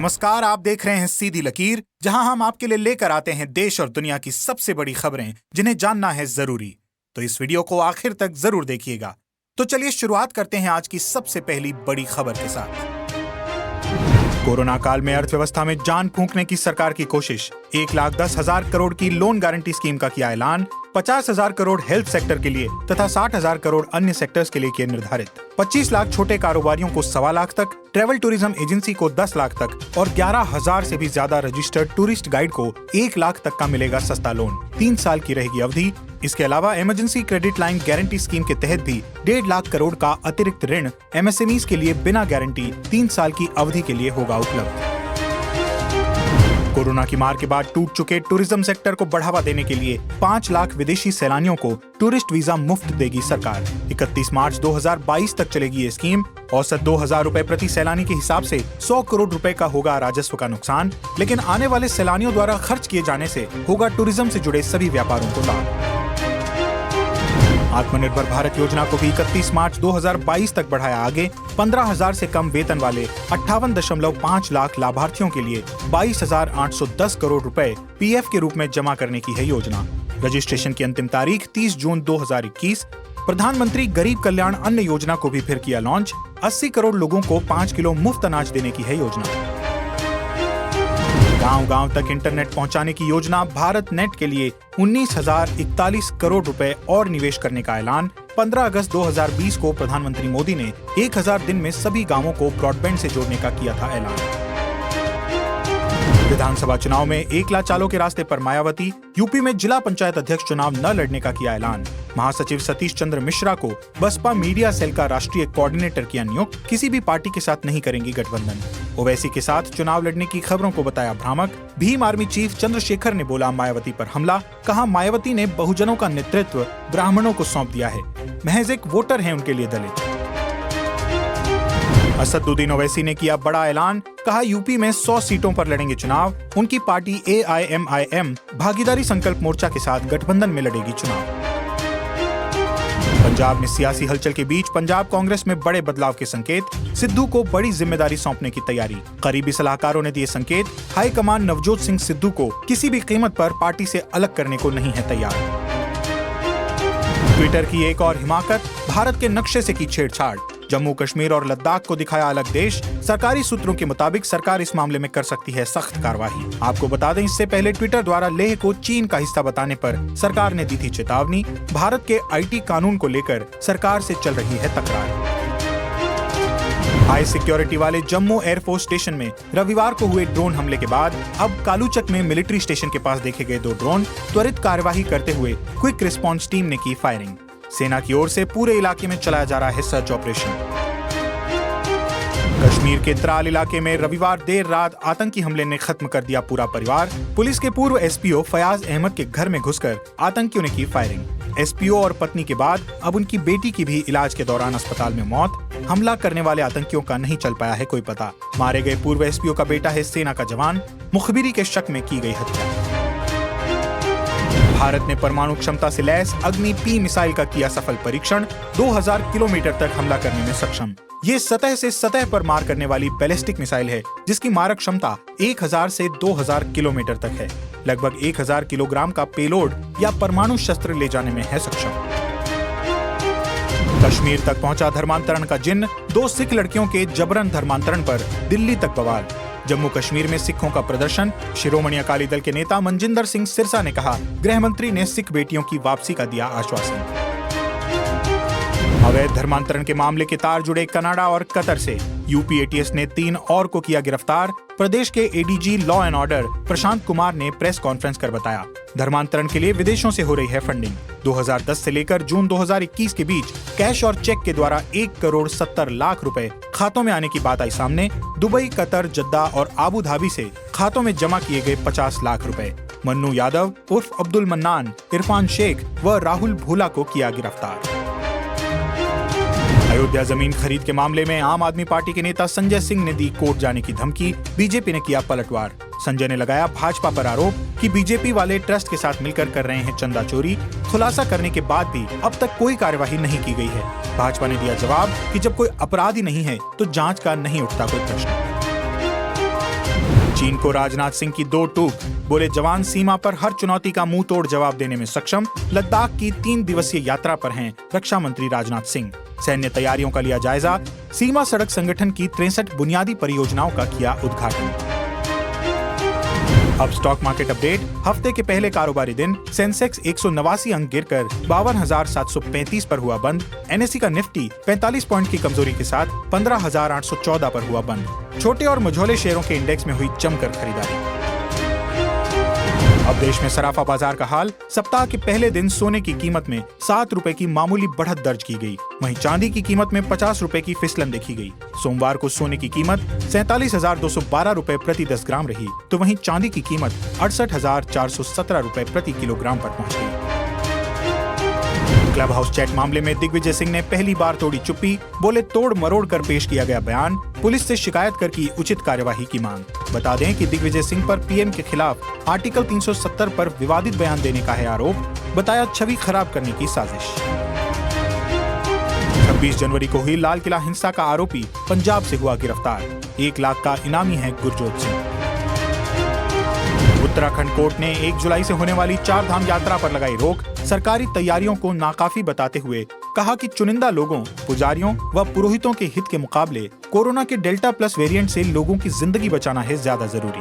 नमस्कार, आप देख रहे हैं सीधी लकीर, जहां हम आपके लिए लेकर आते हैं देश और दुनिया की सबसे बड़ी खबरें जिन्हें जानना है जरूरी। तो इस वीडियो को आखिर तक जरूर देखिएगा। तो चलिए शुरुआत करते हैं आज की सबसे पहली बड़ी खबर के साथ। कोरोना काल में अर्थव्यवस्था में जान फूंकने की सरकार की कोशिश। 1,10,000 करोड़ की लोन गारंटी स्कीम का किया ऐलान। 50,000 करोड़ हेल्थ सेक्टर के लिए तथा 60,000 करोड़ अन्य सेक्टर्स के लिए किए निर्धारित। 25 लाख छोटे कारोबारियों को 1.25 लाख तक, ट्रैवल टूरिज्म एजेंसी को 10 लाख तक और 11,000 से भी ज्यादा रजिस्टर्ड टूरिस्ट गाइड को 1 लाख तक का मिलेगा सस्ता लोन। 3 साल की रहेगी अवधि। इसके अलावा emergency credit line guarantee scheme के तहत भी 1.5 लाख करोड़ का अतिरिक्त ऋण एमएसएमईज के लिए बिना गारंटी 3 साल की अवधि के लिए होगा उपलब्ध। कोरोना की मार के बाद टूट चुके टूरिज्म सेक्टर को बढ़ावा देने के लिए 5 लाख विदेशी सैलानियों को टूरिस्ट वीजा मुफ्त देगी सरकार। 31 मार्च 2022 तक चलेगी ये स्कीम। औसत 2,000 रुपए प्रति सैलानी के हिसाब से 100 करोड़ रुपए का होगा राजस्व का नुकसान, लेकिन आने वाले सैलानियों द्वारा खर्च किए जाने से होगा टूरिज्म से जुड़े सभी व्यापारों को लाभ। आत्मनिर्भर भारत योजना को भी 31 मार्च 2022 तक बढ़ाया आगे। 15,000 से कम वेतन वाले 58.5 लाख लाभार्थियों के लिए 22,810 करोड़ रुपए पीएफ के रूप में जमा करने की है योजना। रजिस्ट्रेशन की अंतिम तारीख 30 जून 2021। प्रधानमंत्री गरीब कल्याण अन्न योजना को भी फिर किया लॉन्च। 80 करोड़ लोगों को 5 किलो मुफ्त अनाज देने की है योजना। गांव-गांव तक इंटरनेट पहुंचाने की योजना भारत नेट के लिए 19,041 करोड़ रुपए और निवेश करने का ऐलान। 15 अगस्त 2020 को प्रधानमंत्री मोदी ने 1,000 दिन में सभी गांवों को ब्रॉडबैंड से जोड़ने का किया था ऐलान। विधानसभा चुनाव में एकला चालों के रास्ते पर मायावती। यूपी में जिला पंचायत अध्यक्ष चुनाव न लड़ने का किया ऐलान। महासचिव सतीश चंद्र मिश्रा को बसपा मीडिया सेल का राष्ट्रीय कोऑर्डिनेटर किया नियुक्त। किसी भी पार्टी के साथ नहीं करेंगी गठबंधन। ओवैसी के साथ चुनाव लड़ने की खबरों को बताया भ्रामक। भीम आर्मी चीफ चंद्रशेखर ने बोला मायावती पर हमला। कहा मायावती ने बहुजनों का नेतृत्व ब्राह्मणों को सौंप दिया है, महज एक वोटर है उनके लिए दलित। असदुद्दीन ओवैसी ने किया बड़ा ऐलान। कहा यूपी में 100 सीटों पर लड़ेंगे चुनाव। उनकी पार्टी AIMIM भागीदारी संकल्प मोर्चा के साथ गठबंधन में लड़ेगी चुनाव। पंजाब में सियासी हलचल के बीच पंजाब कांग्रेस में बड़े बदलाव के संकेत। सिद्धू को बड़ी जिम्मेदारी सौंपने की तैयारी। करीबी सलाहकारों ने दिए संकेत। हाईकमान नवजोत सिंह सिद्धू को किसी भी कीमत पर पार्टी से अलग करने को नहीं है तैयार। ट्विटर की एक और हिमाकत। भारत के नक्शे से की छेड़छाड़। जम्मू कश्मीर और लद्दाख को दिखाया अलग देश। सरकारी सूत्रों के मुताबिक सरकार इस मामले में कर सकती है सख्त कार्रवाई। आपको बता दें, इससे पहले ट्विटर द्वारा लेह को चीन का हिस्सा बताने पर सरकार ने दी थी चेतावनी। भारत के IT कानून को लेकर सरकार से चल रही है तकरार। हाई सिक्योरिटी वाले जम्मू एयरफोर्स स्टेशन में रविवार को हुए ड्रोन हमले के बाद अब कालूचक में मिलिट्री स्टेशन के पास देखे गए 2 ड्रोन। त्वरित कार्यवाही करते हुए क्विक रिस्पांस टीम ने की फायरिंग। सेना की ओर से पूरे इलाके में चलाया जा रहा है सर्च ऑपरेशन। कश्मीर के त्राल इलाके में रविवार देर रात आतंकी हमले ने खत्म कर दिया पूरा परिवार। पुलिस के पूर्व SPO फयाज अहमद के घर में घुसकर आतंकियों ने की फायरिंग। SPO और पत्नी के बाद अब उनकी बेटी की भी इलाज के दौरान अस्पताल में मौत। हमला करने वाले आतंकियों का नहीं चल पाया है कोई पता। मारे गए पूर्व SPO का बेटा है सेना का जवान। मुखबिरी के शक में की गई हत्या। भारत ने परमाणु क्षमता से लैस अग्नि P मिसाइल का किया सफल परीक्षण। 2,000 किलोमीटर तक हमला करने में सक्षम। ये सतह से सतह पर मार करने वाली बैलिस्टिक मिसाइल है, जिसकी मारक क्षमता 1,000 से 2,000 किलोमीटर तक है। लगभग 1,000 किलोग्राम का पेलोड या परमाणु शस्त्र ले जाने में है सक्षम। कश्मीर तक पहुंचा धर्मांतरण का जिन्न। 2 सिख लड़कियों के जबरन धर्मांतरण पर दिल्ली तक बवाल। जम्मू कश्मीर में सिखों का प्रदर्शन। शिरोमणि अकाली दल के नेता मनजिंदर सिंह सिरसा ने कहा, गृह मंत्री ने सिख बेटियों की वापसी का दिया आश्वासन। अवैध धर्मांतरण के मामले के तार जुड़े कनाडा और कतर से। यूपी ATS ने 3 और को किया गिरफ्तार। प्रदेश के ADG law and order Prashant Kumar ने प्रेस कॉन्फ्रेंस कर बताया, धर्मांतरण के लिए विदेशों से हो रही है फंडिंग। 2010 से लेकर जून 2021 के बीच कैश और चेक के द्वारा 1 करोड़ 70 लाख रुपए खातों में आने की बात आई सामने। दुबई, कतर, जद्दा और आबू धाबी से खातों में जमा किए गए 50 लाख रुपए। मन्नू यादव उर्फ अब्दुल मन्नान, इरफान शेख व राहुल भूला को किया गिरफ्तार। अयोध्या जमीन खरीद के मामले में आम आदमी पार्टी के नेता संजय सिंह ने दी कोर्ट जाने की धमकी। बीजेपी ने किया पलटवार। संजय ने लगाया भाजपा पर आरोप कि बीजेपी वाले ट्रस्ट के साथ मिलकर कर रहे हैं चंदा चोरी। खुलासा करने के बाद भी अब तक कोई कार्यवाही नहीं की गई है। भाजपा ने दिया जवाब कि जब कोई अपराध ही नहीं है तो जांच का नहीं उठता कोई प्रश्न। चीन को राजनाथ सिंह की 2 टूक, बोले जवान सीमा पर हर चुनौती का मुंह तोड़ जवाब देने में सक्षम। लद्दाख की 3 दिवसीय यात्रा पर हैं रक्षा मंत्री राजनाथ सिंह। सैन्य तैयारियों का लिया जायजा। सीमा सड़क संगठन की 63 बुनियादी परियोजनाओं का किया उद्घाटन। अब स्टॉक मार्केट अपडेट। हफ्ते के पहले कारोबारी दिन सेंसेक्स 189 अंक गिरकर 52,735 पर हुआ बंद। एनएसई का निफ्टी 45 पॉइंट की कमजोरी के साथ 15,814 पर हुआ बंद। छोटे और मझोले शेयरों के इंडेक्स में हुई जमकर खरीदारी। अब देश में सराफा बाजार का हाल। सप्ताह के पहले दिन सोने की कीमत में 7 रुपए की मामूली बढ़त दर्ज की गई। वहीं चांदी की कीमत में 50 रुपए की फिसलन देखी गई। सोमवार को सोने की कीमत 47,212 रुपए प्रति 10 ग्राम रही, तो वहीं चांदी की कीमत 68,417 रुपए प्रति किलोग्राम पर पहुंच गई। क्लब हाउस चैट मामले में दिग्विजय सिंह ने पहली बार तोड़ी चुप्पी, बोले तोड़ मरोड़ कर पेश किया गया बयान। पुलिस से शिकायत कर की उचित कार्यवाही की मांग। बता दें कि दिग्विजय सिंह पर पीएम के खिलाफ आर्टिकल 370 पर विवादित बयान देने का है आरोप। बताया छवि खराब करने की साजिश। 26 जनवरी को हुई लाल किला हिंसा का आरोपी पंजाब से हुआ गिरफ्तार। 1 लाख का इनामी है गुरजोत सिंह। उत्तराखंड कोर्ट ने 1 जुलाई से होने वाली 4 धाम यात्रा पर लगाई रोक। सरकारी तैयारियों को नाकाफी बताते हुए कहा कि चुनिंदा लोगों, पुजारियों व पुरोहितों के हित के मुकाबले कोरोना के डेल्टा प्लस वेरिएंट से लोगों की जिंदगी बचाना है ज्यादा जरूरी।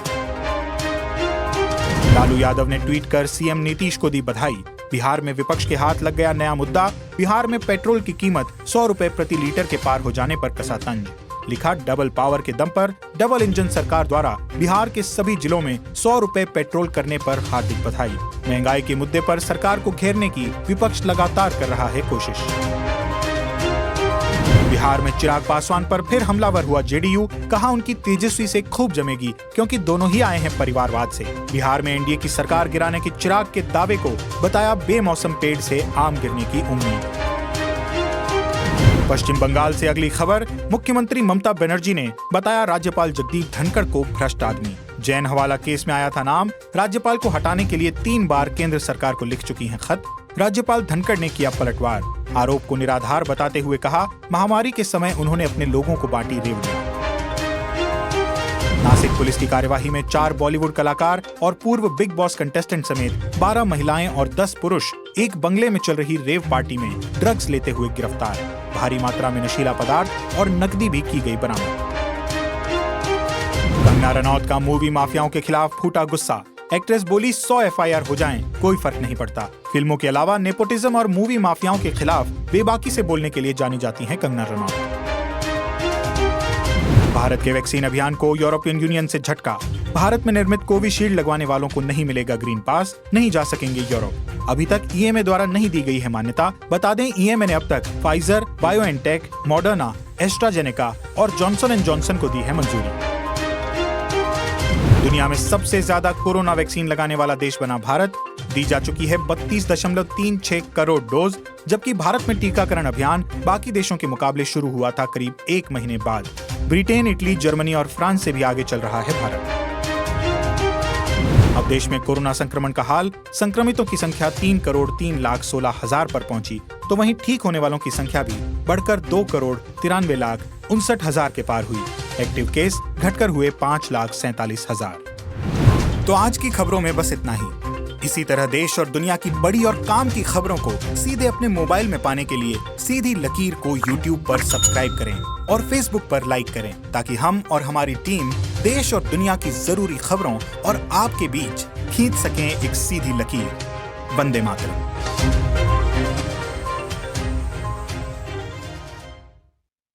लालू यादव ने ट्वीट कर सीएम नीतीश को दी बधाई। बिहार में विपक्ष के हाथ लग गया नया मुद्दा। बिहार में पेट्रोल की कीमत 100 रुपए प्रति लीटर के पार हो जाने पर कसा तंज। लिखा डबल पावर के दम पर डबल इंजन सरकार द्वारा बिहार के सभी जिलों में 100 रुपए पेट्रोल करने पर हार्दिक बधाई। महंगाई के मुद्दे पर सरकार को घेरने की विपक्ष लगातार कर रहा है कोशिश। बिहार में चिराग पासवान पर फिर हमलावर हुआ जेडीयू। कहा उनकी तेजस्वी से खूब जमेगी, क्योंकि दोनों ही आए हैं परिवारवाद से। बिहार में एनडीए की सरकार गिराने के चिराग के दावे को बताया बेमौसम पेड़ से आम गिरने की उम्मीद। पश्चिम बंगाल से अगली खबर। मुख्यमंत्री ममता बनर्जी ने बताया राज्यपाल जगदीप धनखड़ को भ्रष्ट आदमी। जैन हवाला केस में आया था नाम। राज्यपाल को हटाने के लिए 3 बार केंद्र सरकार को लिख चुकी हैं खत। राज्यपाल धनखड़ ने किया पलटवार। आरोप को निराधार बताते हुए कहा महामारी के समय उन्होंने अपने लोगों को बांटी रेवड़ियां। नासिक पुलिस की कार्यवाही में 4 बॉलीवुड कलाकार और पूर्व बिग बॉस कंटेस्टेंट समेत 12 महिलाएं और 10 पुरुष एक बंगले में चल रही रेव पार्टी में ड्रग्स लेते हुए गिरफ्तार। भारी मात्रा में नशीला पदार्थ और नकदी भी की गई बरामद। कंगना रनौत का मूवी माफियाओं के खिलाफ फूटा गुस्सा। एक्ट्रेस बोली 100 एफआईआर हो जाएं, कोई फर्क नहीं पड़ता। फिल्मों के अलावा नेपोटिज्म और मूवी माफियाओं के खिलाफ बेबाकी से बोलने के लिए जानी जाती हैं कंगना रनौत। भारत के वैक्सीन अभियान को यूरोपियन यूनियन से झटका। भारत में निर्मित कोविशील्ड लगवाने वालों को नहीं मिलेगा ग्रीन पास, नहीं जा सकेंगे यूरोप। अभी तक ईएमए द्वारा नहीं दी गई है मान्यता। बता दें ईएमए ने अब तक फाइजर, बायोएनटेक, मॉडर्ना, एस्ट्राजेनेका और जॉनसन एंड जॉनसन को दी है मंजूरी। दुनिया में सबसे ज्यादा कोरोना वैक्सीन लगाने वाला देश बना भारत। दी जा चुकी है 32.36 करोड़ डोज, जबकि भारत में टीकाकरण अभियान बाकी देशों के मुकाबले शुरू हुआ था करीब 1 महीने बाद। ब्रिटेन, इटली, जर्मनी और फ्रांस से भी आगे चल रहा है भारत। अब देश में कोरोना संक्रमण का हाल। संक्रमितों की संख्या 3,03,16,000 पर पहुंची, तो वहीं ठीक होने वालों की संख्या भी बढ़कर 2,93,59,000 के पार हुई। एक्टिव केस घटकर हुए 5,47,000। तो आज की खबरों में बस इतना ही। इसी तरह देश और दुनिया की बड़ी और काम की खबरों को सीधे अपने मोबाइल में पाने के लिए सीधी लकीर को YouTube पर सब्सक्राइब करें और Facebook पर लाइक करें, ताकि हम और हमारी टीम देश और दुनिया की जरूरी खबरों और आपके बीच खींच सकें एक सीधी लकीर। वंदे मातरम।